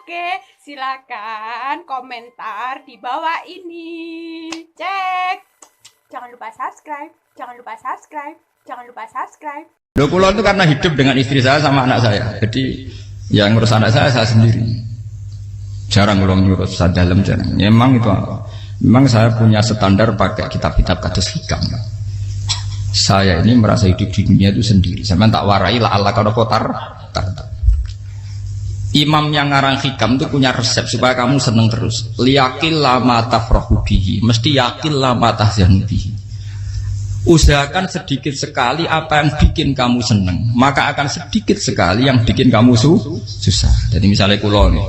Oke, silakan komentar di bawah ini. Cek. Jangan lupa subscribe. Jangan lupa subscribe. Jangan lupa subscribe. Loh, kula itu karena hidup dengan istri saya sama anak saya. Jadi yang ngurus anak saya sendiri. Jarang kula ngurus saya dalam jarang. Ya, memang saya punya standar pakai kitab-kitab kados hikam. Saya ini merasa hidup di dunia itu sendiri. Sampeyan tak warai la Allah kana kotar. Imam yang ngarang hikam itu punya resep supaya kamu seneng terus. Liyakil lama tafrahu bihi, mesti yakil lama tahzanu bihi. Usahakan sedikit sekali apa yang bikin kamu seneng, maka akan sedikit sekali yang bikin kamu susah. Jadi misalnya kula nih,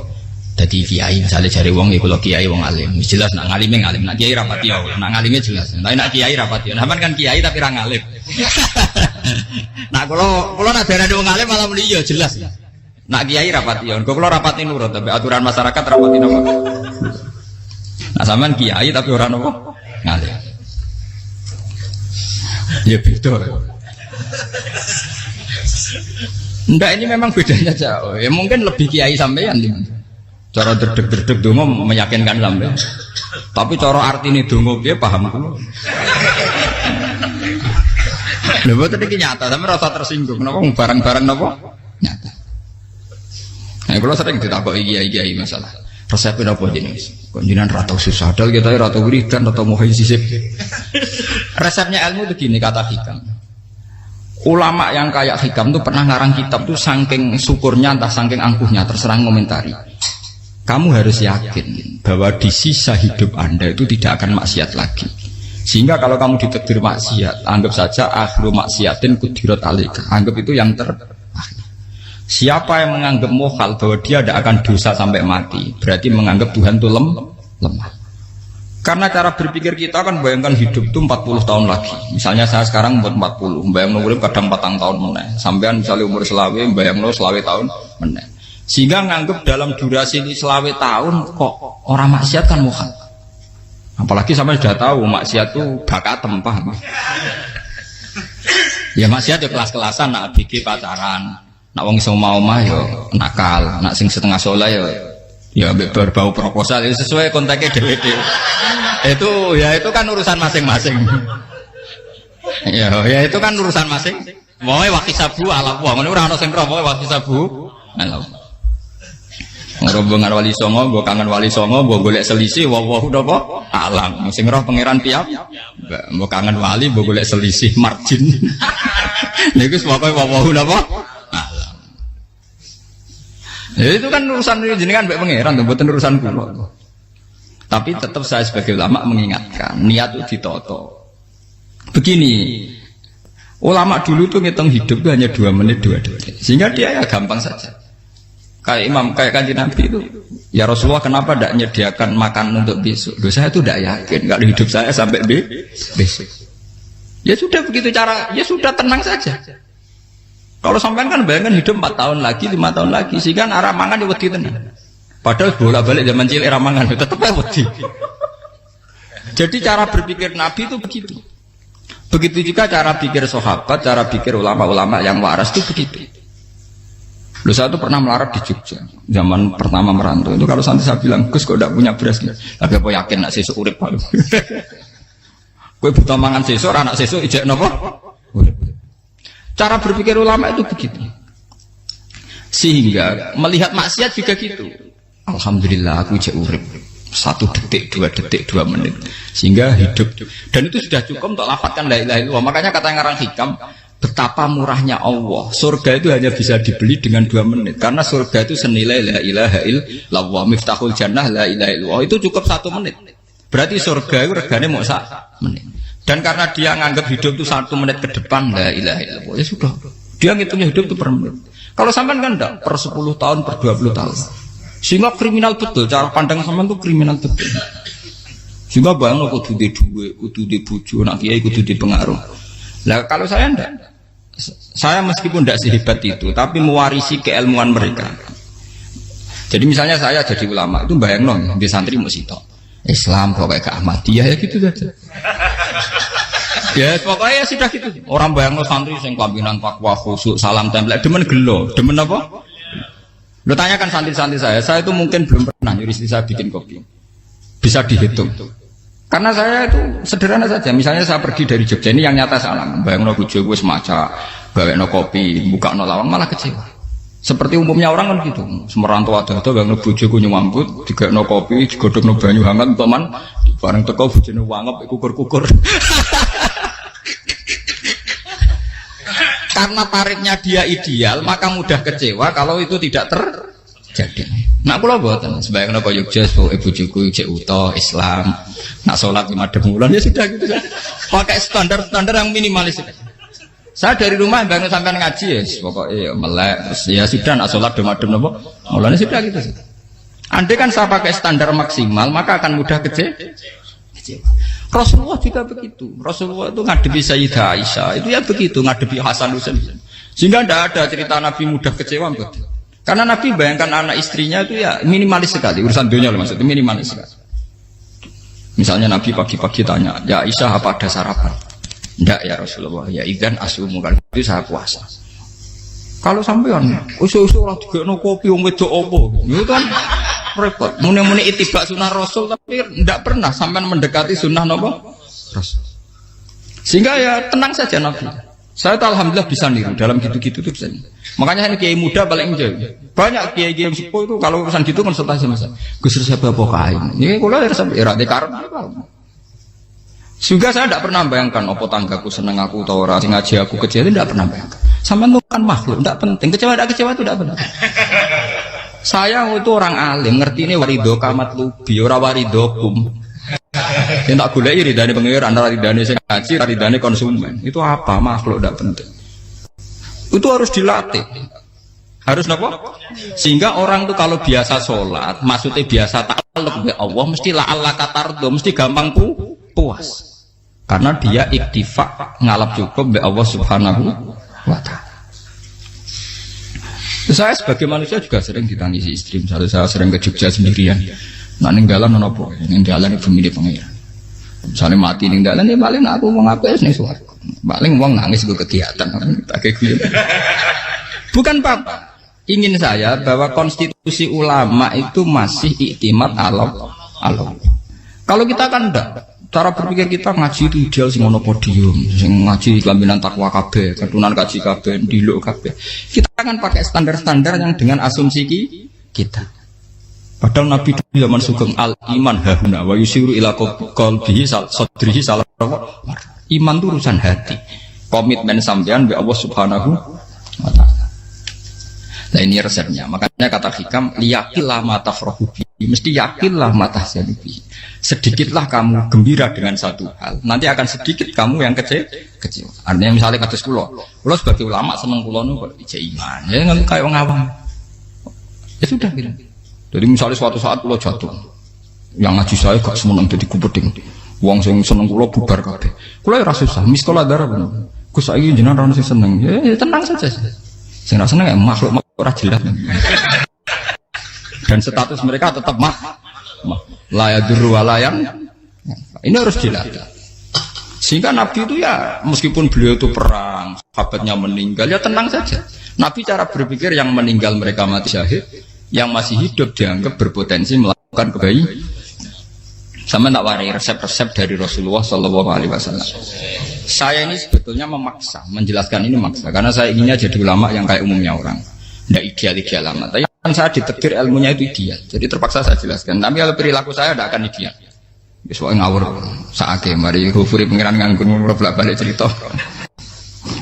jadi kiai misalnya cari wong ya kula kiai wong alim. Jelas nak ngalime ngalim, nak kiai rapati ya, nak ngalime jelas. Tapi nak kiai rapati ya. Sampeyan kan kiai tapi ra ngalim. Nah kula nak darani wong alim malah muni ya jelas. Nak kiai rapati ya, kula rapati nurut tapi aturan masyarakat rapati napa. Nah sampean kiai tapi ora napa ngalim. Ya beda. Enggak, ini memang bedanya jauh. Ya mungkin lebih kiai sampean cara derdek-derdek donga meyakinkan sampean. Tapi cara artine donga piye paham kula. Lha boten iki nyata, sampean rasa tersinggung napa barang-barang napa nyata. Nah, kalau sering ditakoki kiai-kiai masalah resepnya apa jenis? Konjinan ratau susah, dal kita ratau wiridan, ratau mohon sisip. Resepnya ilmu itu gini kata hikam. Ulama yang kayak hikam tuh pernah ngarang kitab tuh saking syukurnya entah saking angkuhnya terserah ngomentari. Kamu harus yakin bahwa di sisa hidup Anda itu tidak akan maksiat lagi. Sehingga kalau kamu ditakdir maksiat, anggap saja akhlu maksiatin kudirat alaika. Anggap itu yang terakhir. Siapa yang menganggap mohal bahwa dia tidak akan dosa sampai mati, berarti menganggap Tuhan itu lemah. Karena cara berpikir kita kan bayangkan hidup itu 40 tahun lagi. Misalnya saya sekarang umur 40, bayang umur kadang 4 tahun meneh. Sampean misalnya umur selawe, bayang selawe tahun meneh. Sehingga menganggap dalam durasi selawe tahun kok orang maksiat kan mohal. Apalagi sampai sudah tahu maksiat itu bakatem, paham? Ya maksiat ya kelas-kelasan, nak bikin pacaran. Nak wong iso mau mah yo nakal, nak sing setengah soleh ya berbau proposal ya sesuai kontaknya dhewe-dhewe. Itu kan urusan masing-masing. Ya itu kan urusan masing. Wae waktu sabu ala wong ngene ora ana sing roh wae waktu sabu. Ala. Ngrobongan wali songo, mbok kangen wali songo, mbok golek selisih wawahu napa? Alam. Sing roh pangeran piyam. Mbok kangen wali, mbok golek selisih margin. Niku pokoke wawahu napa? Ya itu kan urusan jenengan mbek pangeran to, mboten urusan kula. Tapi tetap saya sebagai ulama mengingatkan, niat itu ditoto. Begini, ulama dulu tuh ngitung hidup itu hanya 2 menit 2 detik. Sehingga dia ya gampang saja. Kayak imam, kayak kanjeng Nabi itu, ya Rasulullah kenapa tidak menyediakan makan untuk besok? Loh, saya itu tidak yakin kalau hidup saya sampai besok. Ya sudah begitu cara, ya sudah tenang saja. Kalau sampean kan bayangkan hidup 4 tahun lagi, 5 tahun lagi, sehingga arah mangan ya wedi tenan. Padahal bolak-balik zaman cilik arah mangan tetep wedi. Jadi cara berpikir Nabi itu begitu. Begitu juga cara pikir sahabat, cara pikir ulama-ulama yang waras itu begitu. Loh, saya itu pernah melarat di Jogja, zaman pertama merantau. Itu kalau santai saya bilang, Gus kok tidak punya beras nih? Tapi apa yakin nak sesuk urip palu? Kowe buta mangan sesuk, anak sesuk ijek napa? Urip. Cara berpikir ulama itu begitu. Sehingga melihat maksiat juga gitu. Alhamdulillah aku ijek urip 1 detik, 2 detik, 2 menit. Sehingga hidup. Dan itu sudah cukup untuk lafadzkan la ilaha illallah. Makanya kata ngarang hikam, betapa murahnya Allah. Surga itu hanya bisa dibeli dengan 2 menit. Karena surga itu senilai la ilaha illallah. Miftahul jannah la ilaha illallah. Itu cukup 1 menit. Berarti surga itu regane mau 1 menit. Dan karena dia nganggap hidup itu 1 menit ke depan, la ilaha illallah, ya sudah. Dia ngitungnya hidup itu per menit. Kalau sampean kan enggak, per 10 tahun, per 20 tahun. Sehingga kriminal betul, cara pandang sampean itu kriminal betul. Sehingga bayang kudu di duwe, kudu di bojo, nak kiai kudu di pengaruh. Lah kalau saya enggak. Saya meskipun enggak sehebat itu, tapi mewarisi keilmuan mereka. Jadi misalnya saya jadi ulama, itu bayang di santri musito. Islam pokoknya ke Ahmadiyah ya gitu saja. Ya pokoknya ya sudah gitu. Orang bayang santri sing pampinan takwa khusyuk salam tempel demen gelo, demen apa? Lo tanyakan santri-santri saya itu mungkin belum pernah nyuruh istri saya bikin kopi. Bisa dihitung. Karena saya itu sederhana saja. Misalnya saya pergi dari Jogja, ini yang nyata saya alami. Bayangno bojo gue semaca, gawekno kopi, buka no lawang malah kecewa. Seperti umumnya orang kan gitu. Semerantau ada bayangno bojo gue nyuambut, digawekno kopi, digodhogno banyu hangat teman, bareng teko bojone wangep kukur-kukur. Karena tarifnya dia ideal, maka mudah kecewa kalau itu tidak terjadi. Nak kula mboten, sebayangno kaya Jogja, bojoku cek utuh Islam, nak salat 5 bulan ya sudah gitu. Pakai standar-standar yang minimalis. Saya dari rumah bangun sampai ngaji ya, pokoknya melek, terus ya sudah nak salat 5 napa. Mulane sudah gitu. Andai kan saya pakai standar maksimal, maka akan mudah kecewa. Rasulullah juga begitu. Rasulullah itu ngadepi Sayyidah Aisyah itu ya begitu, ngadepi Hasan Husain. Sehingga tidak ada cerita Nabi mudah kecewa betul. Karena Nabi bayangkan anak istrinya itu ya minimalis sekali, urusan dunia loh maksudnya minimalis sekali. Misalnya Nabi pagi-pagi tanya, ya Aisyah apa ada sarapan? Tidak ya Rasulullah, ya idzan asumu kalau itu saya puasa. Kalau sampean usul-usul lah digekno kopi wong wedok opo? Itu kan repot. Muni-muni itibak sunnah Rasul tapi tidak pernah sampai mendekati sunnah napa Rasul. Sehingga ya tenang saja Nabi. Saya tuh alhamdulillah bisa niru dalam gitu-gitu tuh bisa. Makanya ini kiai muda paling jauh. Banyak kiai-kiai yang sepuh itu kalau urusan gitu konsultasi sama saya. Gus siapa apa kain? Ini kula ya era dekarep. Juga saya tidak pernah bayangkan apa tanggaku seneng aku atau orang ngaji aku kecewa itu tidak pernah bayangkan. Sama itu kan makhluk, tidak penting. Kecewa tidak kecewa itu tidak benar. Saya itu orang alim, ngerti ini warido kamat lubi, ora waridokum. Yang tak gulai ridane pengiran, ridane sing ngaji, ridane konsumen. Itu apa? Makhluk tidak penting. Itu harus dilatih. Harus apa? Sehingga orang itu kalau biasa sholat, maksudnya biasa ta'alluq bi Allah, mesti la'alla katardo, mesti gampang puas. Karena dia iktifa ngalap cukup bi Allah Subhanahu wa ta'ala. Saya sebagai manusia juga sering ditangisi istri. Misalnya saya sering ke Jogja sendirian. Nah ninggalan apa? Ninggalan itu milih pengiran. Misalnya mati ninggalan ya paling aku mau ngapes nih suara. Paling uang nangis gue kegiatan. Bukan apa. Ingin saya bahwa konstitusi ulama itu masih iktimat Allah. Kalau kita kan enggak. Cara berpikir kita ngaji itu ideal sing ono podium, sing ngaji kelaminan takwa kabeh, ketunan kaji kabeh, diluk kabeh. Kita akan pakai standar-standar yang dengan asumsi kita. Padahal Nabi zaman sugeng al iman hahuna wa yusiru ila qalbihi sadrihi salah. Iman itu urusan hati. Komitmen sampean be Allah Subhanahu wa taala. Nah ini resepnya. Makanya kata hikam liyakillah ma tafrahu bi. Mesti yakinlah ma tahzanu bi. Sedikitlah kamu gembira dengan satu hal. Nanti akan sedikit kamu yang kecewa. Artinya misalnya kados kula sebagai ulama seneng kula niku kok ijek iman. Ya nggak kayak wong awam. Ya sudah gitu. Jadi misalnya suatu saat kula jatuh. Yang ngaji saya gak semeneng dadi kupeding. Wong sing seneng kula bubar kabeh. Kula ora susah, miskola darah bener. Gus saiki jenengan ora sing seneng. Ya tenang saja. Sing ora seneng makhluk ora jelas. Dan status mereka tetap layaduru walayam. Ini harus dilatih. Sehingga Nabi itu ya meskipun beliau itu perang, sahabatnya meninggal, ya tenang saja. Nabi cara berpikir yang meninggal mereka mati syahid, yang masih hidup dianggap berpotensi melakukan kebaikan. Sama tak warai resep-resep dari Rasulullah SAW. Saya ini sebetulnya memaksa, menjelaskan ini maksa, karena saya inginnya jadi ulama yang kayak umumnya orang, tidak ideal amat. Tapi kan saya ditakdir ilmunya itu ideal, jadi terpaksa saya jelaskan. Tapi kalau perilaku saya tidak akan ideal. Soalnya ngawur, saake mari hufuri pengiran nganggur balik cerita.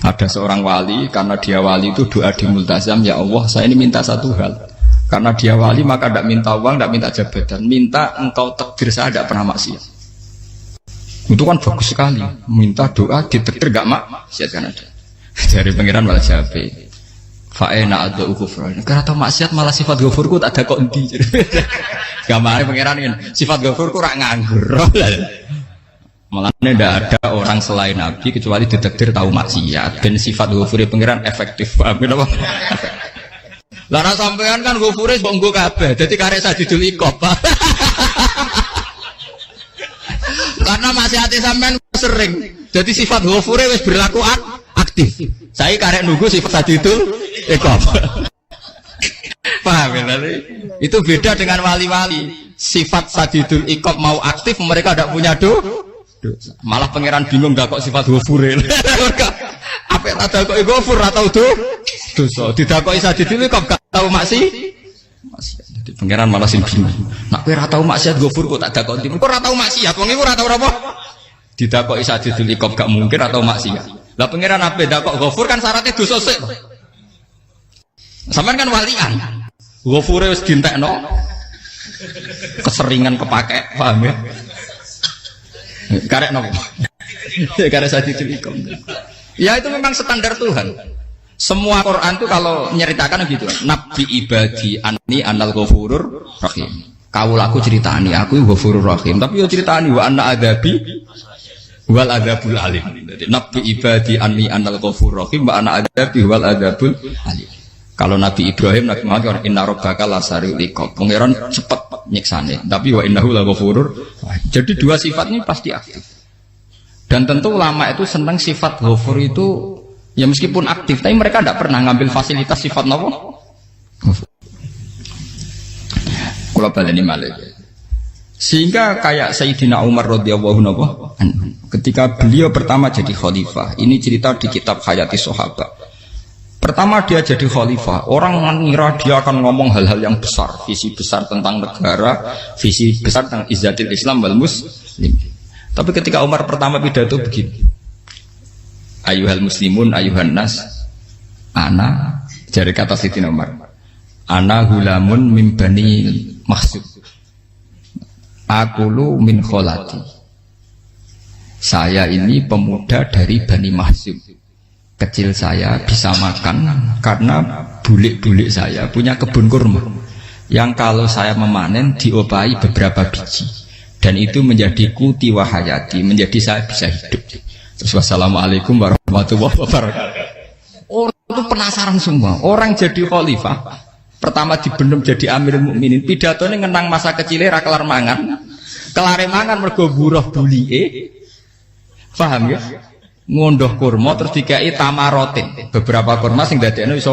Ada seorang wali, karena dia wali itu doa di multazam, ya Allah saya ini minta satu hal. Karena dia wali maka tidak minta uang, tidak minta jabatan, minta engkau takdir saya tidak pernah maksiat. Itu kan bagus sekali, minta doa ditakdir gak maksiat kan ada. Dari pengiran malah Syafi'i. Fa'ena adza ghufran. Karena tahu maksiat malah sifat ghafurku tak ada kok endi. Gamane pengiran ini sifat ghafurku rak nganggur. Makanya tidak ada orang selain Nabi kecuali ditakdir tahu maksiat dan sifat ghafuri pengiran efektif. Kenapa? Lara sampean kan ghafure kok nggo kabeh. Dadi karek sadidul ikop. Karena maksiate sampean sering. Jadi sifat ghafure wis berlaku aktif. Saya karek nunggu sifat sadidul ikop. Paham ya? Itu beda dengan wali-wali. Sifat sadidul iqab mau aktif, mereka tidak punya dosa. Malah pangeran bingung gak kok sifat ghafuril. Apa ada kok ghafur atau dosa? Didakoki sadidul iqab gak tahu maksiat. Jadi pangeran malah sing bingung. Nak kowe ora tau maksiat ghafur kok tak dakoki. Kok ora tau maksiat, wong iku ora tau apa? Didakoki sadidul iqab gak mungkin atau maksiat. Lah pangeran apa dakok ghafur kan syaratnya dosa sik. Sampeyan kan walian. Ghafure wis dientekno. Keseringan kepake, paham ya? Karek nopo. Karek sadidul iqab. Ya itu memang standar Tuhan. Semua Quran itu kalau menyeritakan gitu. Nabi ibadi anni anal ghafurur rahim. Kaulaku ceritani aku ghafurur rahim, tapi yo ceritani wa anna adabi wal adabul alim. Jadi Nabi ibadi anni anal ghafurur rahim wa anna adabi wal adabul alim. Kalau Nabi Ibrahim, Nabi Muhammad, inna rabbaka lasariul iqab. Pangeran cepat nyiksane, tapi wa innahu laghafurur. Jadi dua sifat ini pasti aktif. Dan tentu ulama itu senang sifat ghafur itu ya meskipun aktif, tapi mereka tidak pernah ngambil fasilitas sifat napa? Kula baleni malih. Sehingga kayak Sayyidina Umar radhiyallahu anhu ketika beliau pertama jadi khalifah, ini cerita di kitab Hayati Sahabat. Pertama dia jadi khalifah, orang mengira dia akan ngomong hal-hal yang besar, visi besar tentang negara, visi besar tentang izzatil Islam wal muslim. Tapi ketika Umar pertama pidato begini, ayuhal muslimun ayuhan nas, ana, dari kata Sayyidina Umar, ana hulamun min bani Mahsud, akulu min kholati, saya ini pemuda dari Bani Mahsud. Kecil saya bisa makan karena bulik-bulik saya punya kebun kurma yang kalau saya memanen diopahi beberapa biji dan itu menjadi kuti wahayati, menjadi saya bisa hidup. Terus wassalamualaikum warahmatullahi wabarakatuh. Orang itu penasaran semua. Orang jadi khalifah pertama dibenem jadi amirul mukminin, pidatonya ngenang masa kecilnya ra kelar mangan, kelare mangan mergo buruh bulike. Paham ya? Ngondoh kurma terus dikai tamarotin, beberapa kurma sing dadekno iso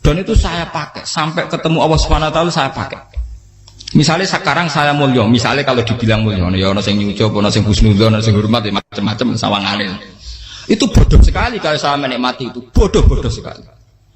dan itu saya pakai sampai ketemu Allah Subhanahu wa taala saya pakai. Misalnya sekarang saya mulya, misalnya kalau dibilang mulya ya ana sing nyucup, ana sing husnudzon, ana sing hormat ya macam-macam sawangane. Itu bodoh sekali kalau saya menikmati itu, bodoh sekali.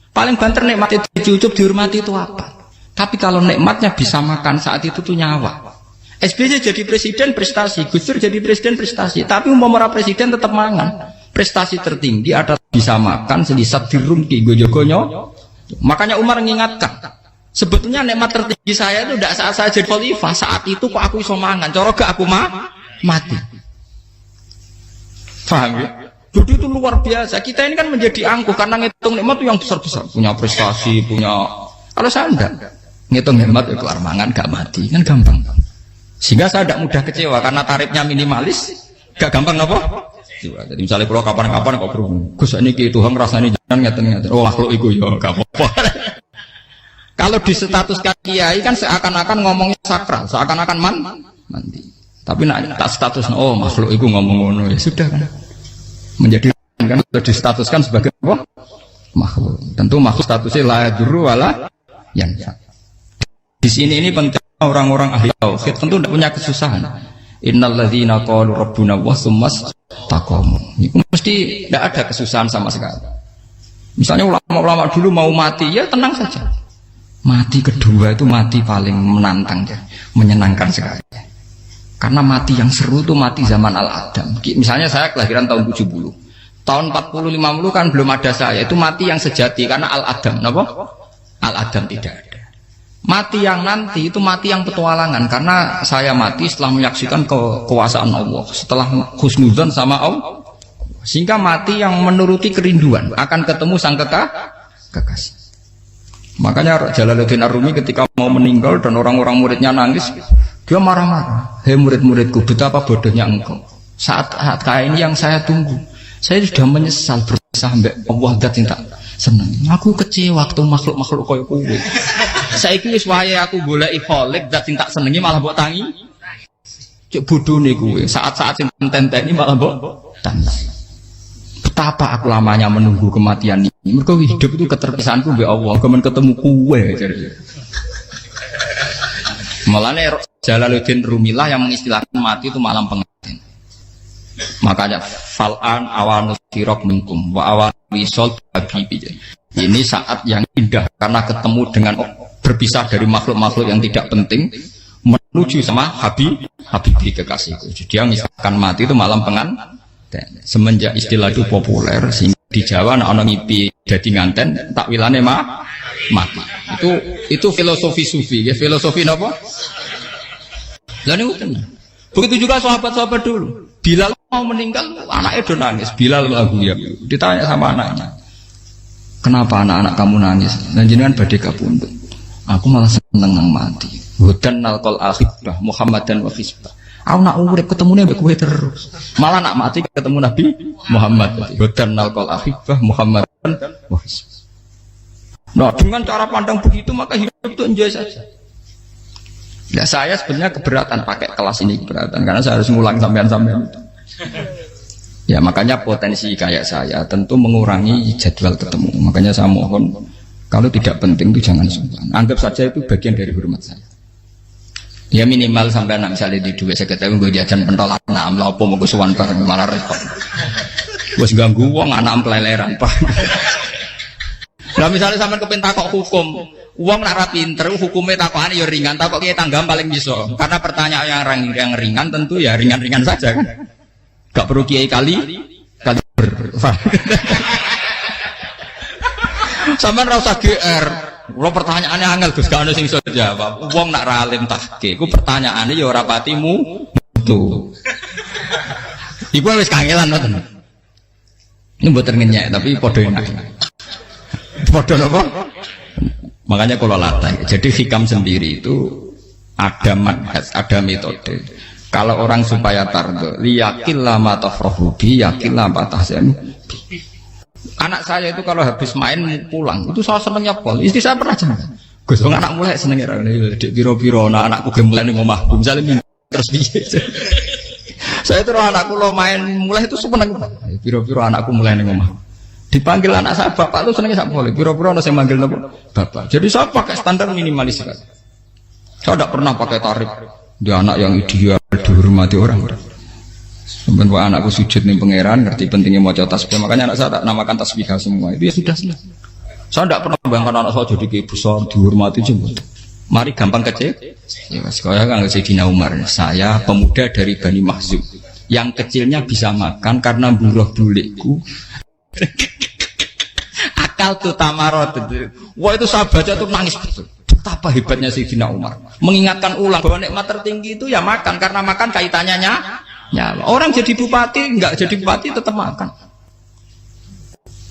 Paling banter nikmati dicucup dihormati itu apa? Tapi kalau nikmatnya bisa makan saat itu tuh nyawa. SBY jadi presiden prestasi, Gus Dur jadi presiden prestasi, tapi umpama presiden tetap mangan. Prestasi tertinggi ada bisa makan selisat dirumki gojo-gonyo. Makanya Umar mengingatkan, sebetulnya nikmat tertinggi saya itu tidak saat saya jadi khalifah, saat itu kok aku iso mangan, cara gak aku mati. Paham ya? Jadi itu luar biasa. Kita ini kan menjadi angkuh karena ngitung nikmat itu yang besar-besar, punya prestasi, punya. Kalau saya enggak ngitung nikmat itu kelar mangan gak mati, kan gampang. Sehingga saya tidak mudah kecewa karena tarifnya minimalis, gak gampang apa? Jadi misalnya kalau kapan-kapan kok berhubung, Gus ini Tuhan rasanya jangan ngeten-ngeten. Oh makhluk itu ya gak apa-apa. Kalau di status kiai kan seakan-akan ngomongnya sakral, seakan-akan mandi. Tapi nak tak status, oh makhluk itu ngomong-ngomong ya sudah kan. Menjadi kan sudah distatuskan sebagai apa? Makhluk. Tentu makhluk statusnya la yadurru wala yanfa. Di sini ini penting. Orang-orang ahli tauhid tentu tidak punya kesusahan. Innalladzina qalu rabbuna wa tsummas taqamu. Itu mesti tidak ada kesusahan sama sekali. Misalnya ulama-ulama dulu mau mati, ya tenang saja. Mati kedua itu mati paling menantang ya, menyenangkan sekali. Karena mati yang seru itu mati zaman Al-Adam. Misalnya saya kelahiran tahun 70. Tahun 40-50 kan belum ada saya. Itu mati yang sejati karena Al-Adam. Kenapa? Al-Adam tidak ada. Mati yang nanti itu mati yang petualangan karena saya mati setelah menyaksikan kekuasaan Allah, setelah husnudzon sama Allah, sehingga mati yang menuruti kerinduan akan ketemu sang kekasih. Makanya Jalaluddin Ar-Rumi ketika mau meninggal dan orang-orang muridnya nangis, dia marah-marah. Hei murid-muridku, betapa bodohnya engkau. Saat kayak ini yang saya tunggu, saya sudah menyesal berusaha mbak Allah dat cinta seneng. Aku kecewa waktu makhluk-makhluk koyo kowe. Saiki wis wayahe aku goleki kholik zat sing tak senengi malah mbok tangi. Cuk bodhone kuwe. Saat-saat sing tenteni malah mbok tantang. betapa aku lamanya menunggu kematian ini. Mergo hidup itu keterpisahanku mbek Allah, kemen ketemu kowe. Malane Jalaluddin Rumilah yang mengistilahkan mati itu malam pengantin. Makanya fal'an awanus sirok minkum wa awan wisol habibi. Ini saat yang indah karena ketemu dengan berpisah dari makhluk-makhluk yang tidak penting menuju sama Habibi kekasihku. Jadi dia misalkan mati itu malam pengantin. Semenjak istilah itu populer sehingga di Jawa anak ngipi jadi nganten takwilane mati. Itu filosofi sufi, ya filosofi apa? Lah niku tenan. Begitu juga sahabat-sahabat dulu. Bilal mau meninggal, anaknya udah nangis. Bilal lagu ya. Ditanya sama anaknya, kenapa anak-anak kamu nangis? Dan jenengan badhe kapundhut. Aku malah seneng nang mati. Hudan nalqal akhibah Muhammadan wa hisbah. Aku nak urip ketemune mbek kowe terus. Malah nak mati ketemu Nabi Muhammad. Hudan nalqal akhibah Muhammadan wa hisbah. Nah, dengan cara pandang begitu maka hidup itu enjoy saja. Ya saya sebenarnya keberatan pakai kelas ini, keberatan karena saya harus ngulang sampean-sampean. Ya makanya potensi kayak saya tentu mengurangi jadwal ketemu. Makanya saya mohon kalau tidak penting itu jangan sungkan. Anggap saja itu bagian dari hormat saya. Ya minimal sampai anak misalnya di dua saya ketahui gue jajan pentolan enam lapo mau kesuwan bareng malah repot. Bos ganggu uang anak peleleran pak. Nah misalnya sampai kepentak kok hukum. Uang nak pinter, hukumnya takokan ya ringan, takok kiai tanggam paling bisa. Karena pertanyaan yang ringan tentu ya ringan-ringan saja kan. Gak perlu kiai kali ber. Sampean ra usah GR. Lo pertanyaannya angel Gus, gak ono sing iso jawab. Uang nak ra alim tahke, ku pertanyaannya ya ora patimu tuh. Iku wis kangelan ngoten. Ini mboten ngenyek tapi padha enak. Padha napa? Makanya kalau latih, jadi hikam sendiri itu ada manhaj, ada metode. Kalau orang supaya tardo, liyakil lama tafrohubi, yakil lama tahsenu. Anak saya itu kalau habis main pulang, itu saya senengnya pol. Istri saya pernah jangan. Gus, anak mulai senengnya dek biro-biro, anakku gemulai nih ngomahku, misalnya terus biasa. Saya terus anakku lo main mulai itu seneng. Biro-biro anakku mulai nih ngomahku. Dipanggil anak saya bapak itu senangnya sak boleh. Biro-biro ada yang manggil bapak. Jadi saya pakai standar minimalis sekali. Saya tidak pernah pakai tarif. Dia anak yang ideal dihormati orang. Sebenarnya anakku sujud nih pangeran, ngerti pentingnya mau tasbih. Makanya anak saya tak namakan tasbih semua. Itu ya sudah selesai. Saya tidak pernah bayangkan anak saya jadi kayak besar dihormati juga. Mari gampang kecil. Ya, sekolah kan Sayyidina Umar. Saya pemuda dari Bani Mahzum. Yang kecilnya bisa makan karena buruh bulikku. Akal tuh tamarot. Wah itu saya baca tuh nangis betul. Betapa hebatnya Sayyidina Umar. Mengingatkan ulang bahwa nikmat tertinggi itu ya makan karena makan kaitannya nyawa. Orang jadi bupati enggak jadi bupati tetap makan.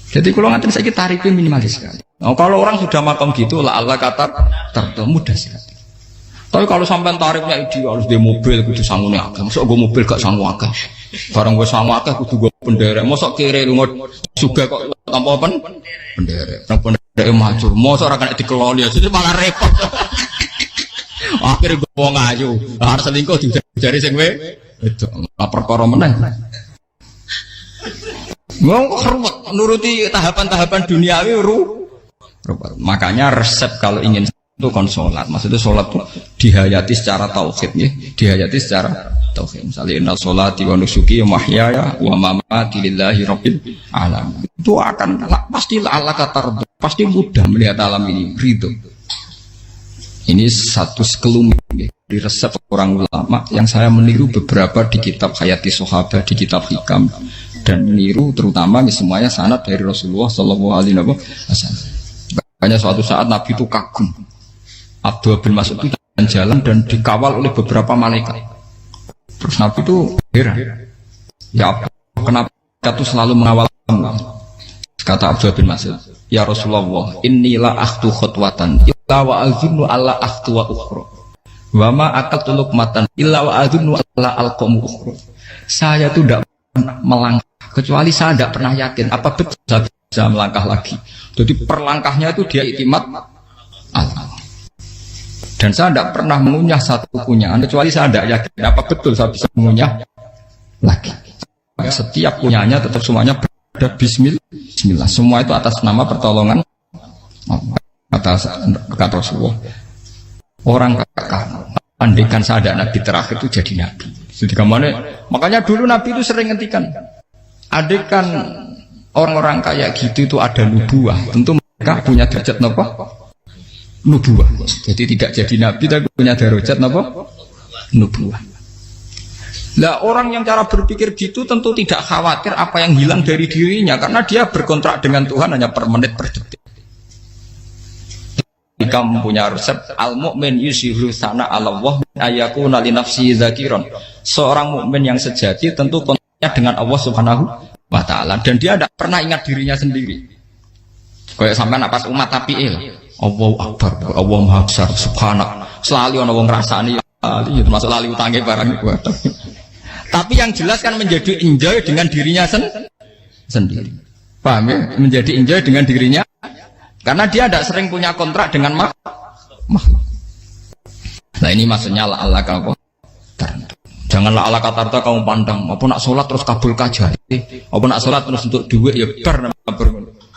Jadi kalau ngatain saya tarifnya minimalis sekali. Nah, kalau orang sudah makan gitu lah Allah kata tertentu mudah sekali. Tapi kalau sampai tarifnya ideal harus di mobil kudu sangune akeh. Mosok gue mobil gak sangu akeh. Barang gue sangu akeh kudu gue penderek. Mosok kere lunga juga kok tanpa penderek. Nang penderek maju. Mosok ora kena dikeloli jadi malah repot. Akhirnya gue wong ayu. Harus selingkuh dijari sing we. Itu perkara meneh. Mau ruwet nuruti tahapan-tahapan duniawi makanya resep kalau ingin itu kon sholat, maksudnya sholat itu dihayati secara tauhid ya, dihayati secara tauhid. Misalnya inna sholati wa nusuki wa mahyaya wa mamati lillahi rabbil alamin. Itu akan pasti Allah kata pasti mudah melihat alam ini ridho. Ini satu sekelumit ya, di resep orang ulama yang saya meniru beberapa di kitab Hayati Sahabat, di kitab Hikam dan meniru terutama semuanya sanad dari Rasulullah Shallallahu Alaihi Wasallam. Makanya suatu saat Nabi itu kagum. Abdullah bin Mas'ud itu jalan dan dikawal oleh beberapa malaikat. Terus Nabi itu heran. Ya Abdullah, kenapa itu selalu mengawal kamu? Kata Abdullah bin Mas'ud, ya Rasulullah, inilah akhtu khutwatan, illa wa azunnu alla akhtu wa ukhra. Wa ma aqaltu luqmatan illa wa azunnu alla alqamu ukhra. Saya itu tidak pernah melangkah kecuali saya tidak pernah yakin apa betul saya bisa melangkah lagi. Jadi perlangkahnya itu dia iktimat Allah. Dan saya tidak pernah mengunyah satu kunyahan kecuali saya tidak yakin apa betul saya bisa mengunyah lagi. Setiap kunyahnya tetap semuanya ada bismillah. Semua itu atas nama pertolongan atas kata Rasulullah. Orang kakak andikan saya ada nabi terakhir itu jadi nabi. Jadi kemana? Makanya dulu nabi itu sering ngendikan, andikan orang-orang kayak gitu itu ada nubuah, tentu mereka punya derajat apa? Nubuah. Jadi tidak jadi nabi tapi punya derajat apa? Nubuah. Lah orang yang cara berpikir gitu tentu tidak khawatir apa yang hilang dari dirinya karena dia berkontrak dengan Tuhan hanya per menit per detik. Jika mempunyai resep al-mu'min yusiru sana Allah ayakuna li nafsi dzakiron. Seorang mukmin yang sejati tentu kontaknya dengan Allah Subhanahu wa taala dan dia tidak pernah ingat dirinya sendiri. Kayak sampean pas umat tapiil, Allahu akbar, Allah maha besar, subhanak. Selalu ana wong ngrasani itu termasuk lali utange barang itu. Tapi yang jelas kan menjadi enjoy dengan dirinya sendiri. Paham ya? Menjadi enjoy dengan dirinya karena dia tidak sering punya kontrak dengan makhluk. Nah ini maksudnya Allah kamu janganlah Allah kata kamu pandang apa nak sholat terus kabul kajar apa nak sholat terus untuk duit ya ber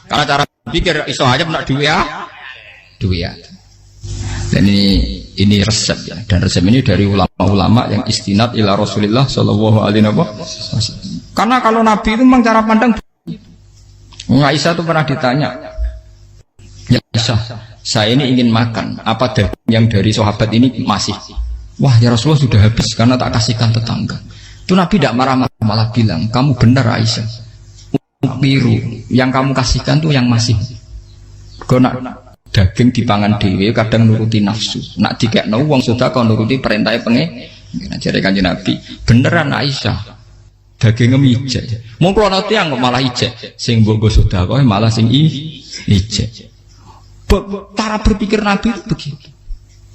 karena cara pikir iso aja nak duit ya. Dan ini resep ya, dan resep ini dari ulama-ulama yang istinad ila Rasulillah sallallahu alaihi wasallam. Karena kalau Nabi itu memang cara pandang. Aisyah itu pernah ditanya, ya Aisyah, saya ini ingin makan, apa daging yang dari sahabat ini masih? Wah ya Rasulullah sudah habis karena tak kasihkan tetangga. Itu Nabi tidak marah-marah, malah bilang, kamu benar Aisyah. Biru yang kamu kasihkan tuh yang masih. Kau nak daging dipangan dewe kadang nuruti nafsu. Nak dikekno wong sedekah nuruti perintah pengen. Jare Kanjeng Nabi, beneran Aisyah. Daging ijek. Mung klono tiyang malah ijek. Sing mbok sedekah malah sing ijek. Cara berpikir Nabi itu begitu.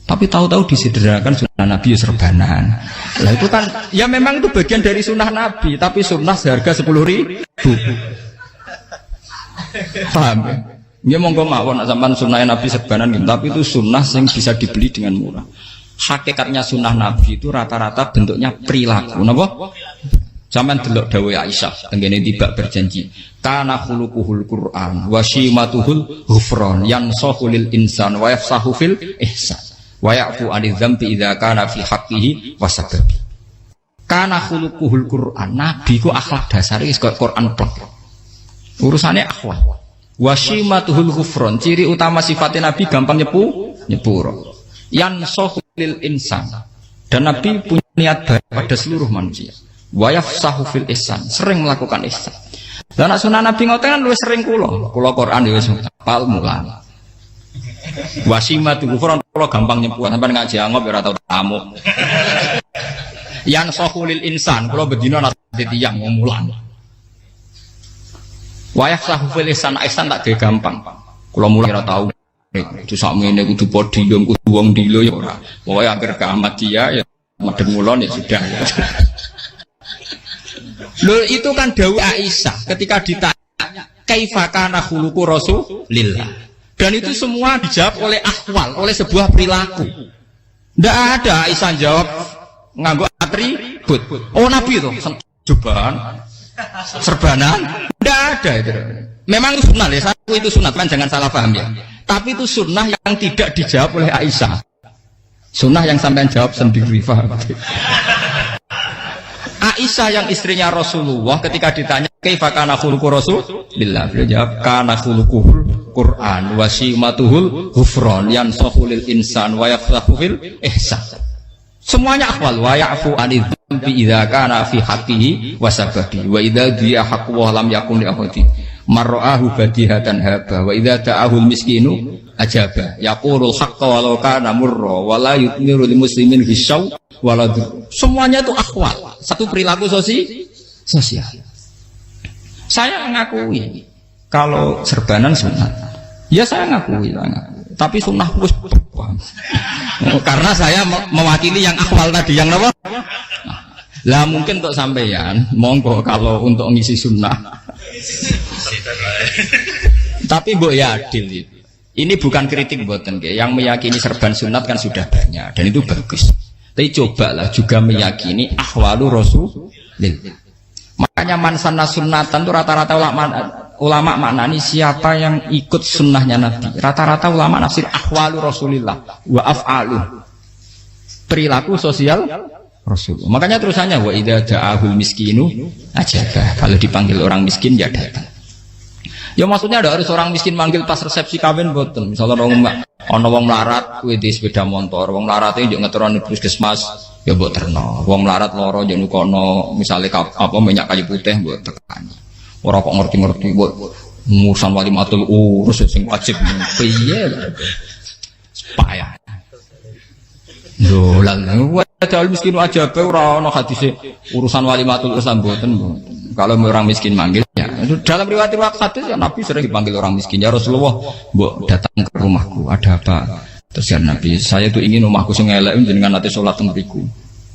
Tapi tahu-tahu disederhanakan sunnah Nabi serbanan. Lah itu kan ya memang itu bagian dari sunnah Nabi, tapi sunnah seharga 10.000. Paham ya? Ya monggo mawon sampean sunnah Nabi serbanan gitu, tapi itu sunnah yang bisa dibeli dengan murah. Hakikatnya sunnah Nabi itu rata-rata bentuknya perilaku, napa? Sampeyan delok dawuh Aisyah tengene tiba berjanji, kana khuluquhul Qur'an wa shimatuhul ghufran yansahu lil insan wa yafsahu fil ihsan wa ya'fu 'anil dzambi idza kana fi haqqihi wa sababi. Kana khuluquhul Qur'an, Nabi ku akhlak dasare wis kaya Qur'an plek. Urusane akhlak. Wa shimatuhul ghufran, ciri utama sifatnya Nabi gampang nyepuro. Yansahu lil insan. Dan Nabi punya niat baik pada seluruh manusia. Wa yafsahu fil ihsan, sering melakukan ihsan. Lah nek sunah Nabi ngoten kan luwih sering kula Quran ya wis hafal mulan. Wasimatu kufron kula gampang nyebut sampean ngaji angop ya ora tau tamu. Yang sahulil insan kula bedina nate tiyang mulan. Wa yafsahu fil ihsan tak ge gampang. Kula mulan ora tau. Itu sakmene kudu podium kudu wong dilo ya ora. Pokoke anggere kiamat dia ya medeng mulon ya sudah. Loh itu kan dawuh Aisyah ketika ditanya kaifa kana khuluqu Rasulillah. Dan itu semua dijawab oleh ahwal, oleh sebuah perilaku. Tidak ada Aisyah jawab nganggo atribut. Oh Nabi itu jubahan, serbanan, tidak ada itu. Memang itu sunnah ya, satu itu sunnah kan jangan salah paham ya. Tapi itu sunnah yang tidak dijawab oleh Aisyah. Sunnah yang sampean jawab sendiri, paham? Aisyah yang istrinya Rasulullah ketika ditanya kaifa kana khuluqu Rasulillah, beliau jawab kana khuluquhul Qur'an wa simatuhul ghufran yansahu lil insan wa yafsahu fil ihsan. Semuanya akhwal wa ya'fu 'anil dzambi idza kana fi haqqihi wa sababi wa idza dia haqqu wa lam yakun li ahadi marra'ahu badihatan haba wa idza ta'ahul miskinu ajaba yaqulul haqqa walau kana murra wa la yutmiru lil muslimin hisau walau. Semuanya itu akhwal, satu perilaku sosial. Saya mengakui kalau serbanan sunat, ya saya ngakui. Tapi sunnah terus karena saya mewakili yang akhwal tadi, yang apa? Lah mungkin untuk sampeyan, monggo kalau untuk ngisi sunnah. Tapi mbok ya adil itu. Ini bukan kritik mboten nggih. Yang meyakini serban sunat kan sudah banyak dan itu bagus. Tapi cobalah juga meyakini ahwalu Rasulillah. Makanya mansanna sunnatan itu rata-rata ulama maknani siapa yang ikut sunnahnya Nabi. Rata-rata ulama nafsir ahwalu Rasulillah wa af'alu. Perilaku sosial Rasul. Makanya terusannya wa idza ja'ahul miskinu ajabah. Kalau dipanggil orang miskin ya datang. Ya maksudnya ada harus orang miskin manggil pas resepsi kawin boten. Misalnya ana wong melarat kuwi di sepeda motor, wong melarat iki yo ngeteroni puskesmas ya mbok terno. Wong melarat lara yo nukono misale minyak kayu putih mbok tekani. Ora kok ngerti-ngerti mbok ngurusan walimatul urus sing wajib piye. Payah. Lho lan padahal miskin aja pe ora ana hadise urusan walimatul urus mboten. Kalau orang miskin manggil ya dalam riwayat hadis ya Nabi sering dipanggil orang miskin ya Rasulullah mbok datang ke rumahku ada apa terus ya Nabi saya tuh ingin rumahku sing elek jenengan nanti sholat teng mriku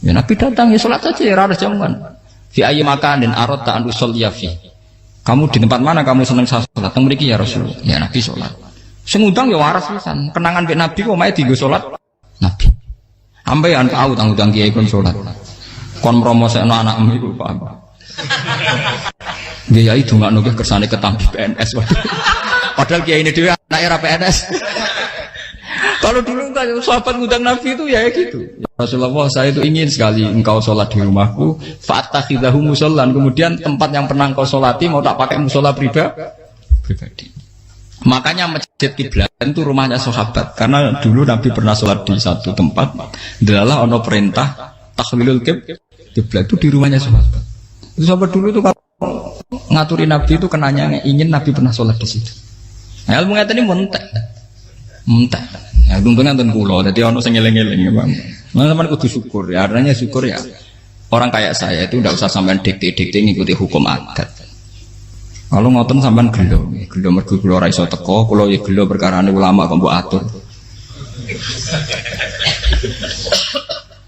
ya Nabi datang ya sholat saja ya ora jaman fi ayyi makanin aradta an usolli fi kamu di tempat mana kamu seneng sholat teng mriki ya Rasulullah ya Nabi sholat sing ngundang ya waras pisan kenangan mek Nabi kok mae dienggo sholat Nabi ambean tau tanggung kiai kon sholat kon promosekno anakmu iku paham dia itu nggak nunggu kersane ketampi PNS padahal kiai ini dia anak era PNS kalau dulu kan sahabat ngundang Nabi itu ya gitu ya Rasulullah saya itu ingin sekali engkau sholat di rumahku fa'takhidahu musollan kemudian tempat yang pernah engkau sholati mau tak pakai musola pribadi makanya masjid kiblat itu rumahnya sahabat karena dulu Nabi pernah sholat di satu tempat adalah ono perintah tahlilul kiblat itu di rumahnya sahabat. Itu sahabat dulu itu kalau ngaturin Nabi itu kenanya ingin Nabi pernah sholat di situ. Nah, ilmu ngeten ini muntek. Ya untungnya enten kula, dadi ono sing eling-eling ya, Bang. Sampeyan kudu syukur ya, artinya syukur ya. Orang kayak saya itu tidak usah sampean dikte-dikte ngikuti hukum adat. Kalau ngoten sampean gelo mergo kula ora iso teko, kula ya gelo perkarane ulama kok mbok atur.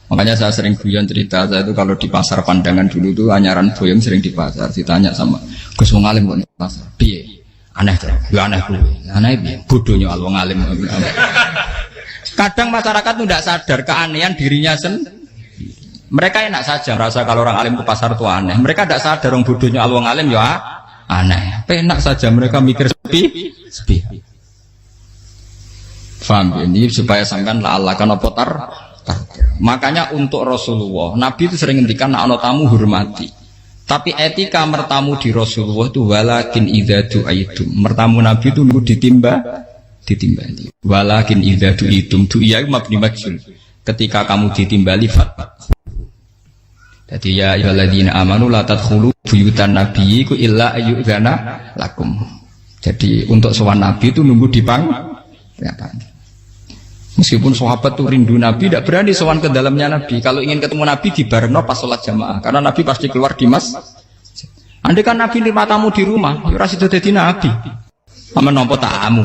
Makanya saya sering guyon cerita saya itu kalau di pasar Pandangan dulu tuh anyaran boyong sering di pasar ditanya sama Gus wong alim kok di pasar piye aneh tuh ya aneh kuwi aneh piye bodohnya wong alim kadang masyarakat tuh tidak sadar keanehan dirinya sendiri mereka enak saja merasa kalau orang alim ke pasar tuh aneh mereka tidak sadar orang bodohnya wong alim ya aneh enak saja mereka mikir sepi paham ini supaya sampean la'allakan apa makanya untuk Rasulullah Nabi itu sering ngendikan nek ana tamu hormati tapi etika mertamu di Rasulullah itu walakin idza du'aitum mertamu Nabi itu nunggu ditimbali walakin idza du'itum du'iya mabni majhul ketika kamu ditimbali fat jadi ya ayyuhalladzina amanu la tadkhulu buyutan nabiyyi illa ayyudzana lakum jadi untuk sowan Nabi itu nunggu dipang ya, meskipun sahabat tuh rindu Nabi, tidak berani sowan ke dalamnya Nabi. Kalau ingin ketemu Nabi di barengno pas sholat jamaah, karena Nabi pasti keluar di mas. Andai kan Nabi nerima tamu di rumah, ya ora sido dadi Nabi. Amen nampa tamu.